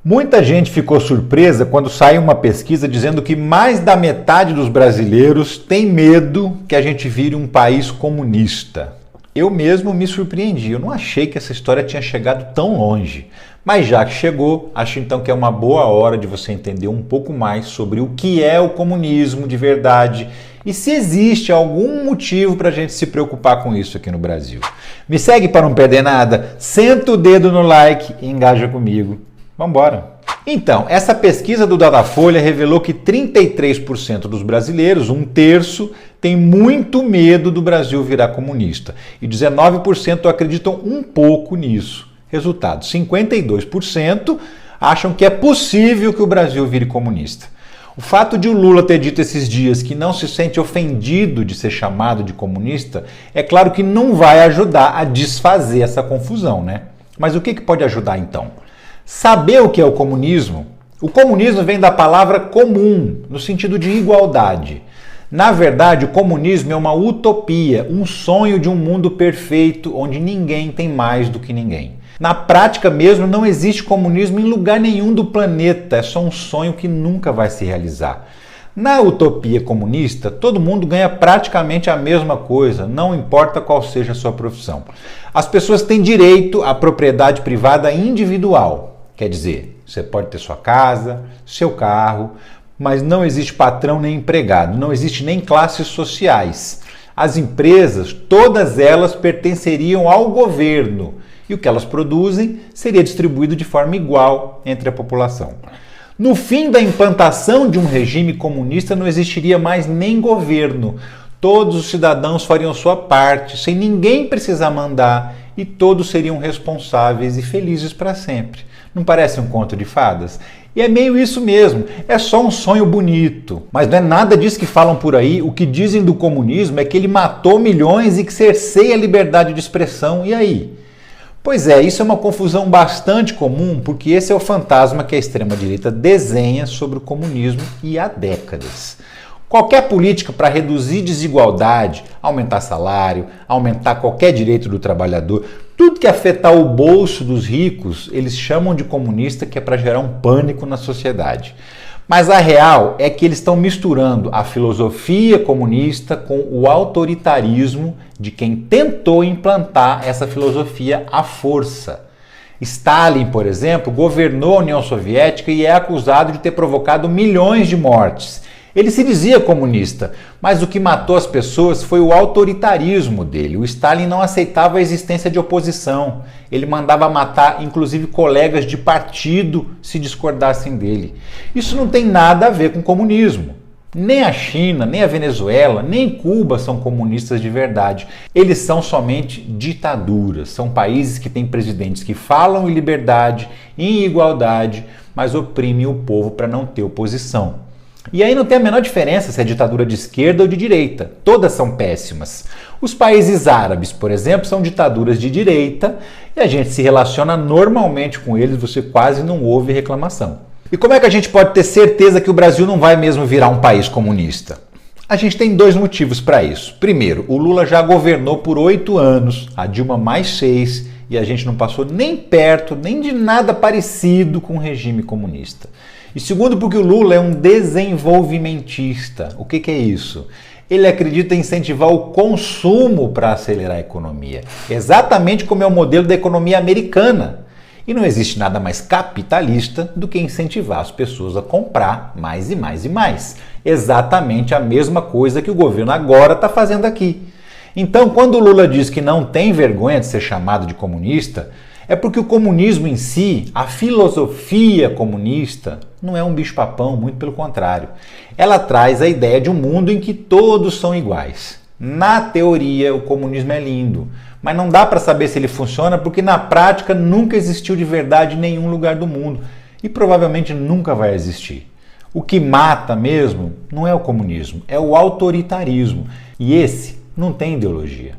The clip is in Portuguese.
Muita gente ficou surpresa quando saiu uma pesquisa dizendo que mais da metade dos brasileiros tem medo que a gente vire um país comunista. Eu mesmo me surpreendi, eu não achei que essa história tinha chegado tão longe. Mas já que chegou, acho então que é uma boa hora de você entender um pouco mais sobre o que é o comunismo de verdade e se existe algum motivo para a gente se preocupar com isso aqui no Brasil. Me segue para não perder nada, senta o dedo no like e engaja comigo. Vamos embora. Então, essa pesquisa do Datafolha revelou que 33% dos brasileiros, um terço, tem muito medo do Brasil virar comunista e 19% acreditam um pouco nisso. Resultado, 52% acham que é possível que o Brasil vire comunista. O fato de o Lula ter dito esses dias que não se sente ofendido de ser chamado de comunista, é claro que não vai ajudar a desfazer essa confusão, né? Mas o que pode ajudar então? Saber o que é o comunismo? O comunismo vem da palavra comum, no sentido de igualdade. Na verdade, o comunismo é uma utopia, um sonho de um mundo perfeito onde ninguém tem mais do que ninguém. Na prática mesmo, não existe comunismo em lugar nenhum do planeta, é só um sonho que nunca vai se realizar. Na utopia comunista, todo mundo ganha praticamente a mesma coisa, não importa qual seja a sua profissão. As pessoas têm direito à propriedade privada individual. Quer dizer, você pode ter sua casa, seu carro, mas não existe patrão nem empregado, não existe nem classes sociais. As empresas, todas elas pertenceriam ao governo e o que elas produzem seria distribuído de forma igual entre a população. No fim da implantação de um regime comunista não existiria mais nem governo. Todos os cidadãos fariam sua parte, sem ninguém precisar mandar, e todos seriam responsáveis e felizes para sempre. Não parece um conto de fadas? E é meio isso mesmo, é só um sonho bonito. Mas não é nada disso que falam por aí. O que dizem do comunismo é que ele matou milhões e que cerceia a liberdade de expressão. E aí? Pois é, isso é uma confusão bastante comum, porque esse é o fantasma que a extrema-direita desenha sobre o comunismo e há décadas. Qualquer política para reduzir desigualdade, aumentar salário, aumentar qualquer direito do trabalhador, tudo que afetar o bolso dos ricos, eles chamam de comunista, que é para gerar um pânico na sociedade. Mas a real é que eles estão misturando a filosofia comunista com o autoritarismo de quem tentou implantar essa filosofia à força. Stalin, por exemplo, governou a União Soviética e é acusado de ter provocado milhões de mortes. Ele se dizia comunista, mas o que matou as pessoas foi o autoritarismo dele. O Stalin não aceitava a existência de oposição. Ele mandava matar, inclusive, colegas de partido se discordassem dele. Isso não tem nada a ver com comunismo. Nem a China, nem a Venezuela, nem Cuba são comunistas de verdade. Eles são somente ditaduras. São países que têm presidentes que falam em liberdade, em igualdade, mas oprimem o povo para não ter oposição. E aí não tem a menor diferença se é ditadura de esquerda ou de direita. Todas são péssimas. Os países árabes, por exemplo, são ditaduras de direita e a gente se relaciona normalmente com eles, você quase não ouve reclamação. E como é que a gente pode ter certeza que o Brasil não vai mesmo virar um país comunista? A gente tem dois motivos para isso. Primeiro, o Lula já governou por 8 anos, a Dilma mais 6, e a gente não passou nem perto, nem de nada parecido com o regime comunista. E segundo, porque o Lula é um desenvolvimentista. O que é isso? Ele acredita em incentivar o consumo para acelerar a economia, exatamente como é o modelo da economia americana. E não existe nada mais capitalista do que incentivar as pessoas a comprar mais e mais e mais. Exatamente a mesma coisa que o governo agora está fazendo aqui. Então, quando o Lula diz que não tem vergonha de ser chamado de comunista, é porque o comunismo em si, a filosofia comunista, não é um bicho-papão, muito pelo contrário. Ela traz a ideia de um mundo em que todos são iguais. Na teoria, o comunismo é lindo, mas não dá para saber se ele funciona porque na prática nunca existiu de verdade em nenhum lugar do mundo e provavelmente nunca vai existir. O que mata mesmo não é o comunismo, é o autoritarismo. E esse não tem ideologia.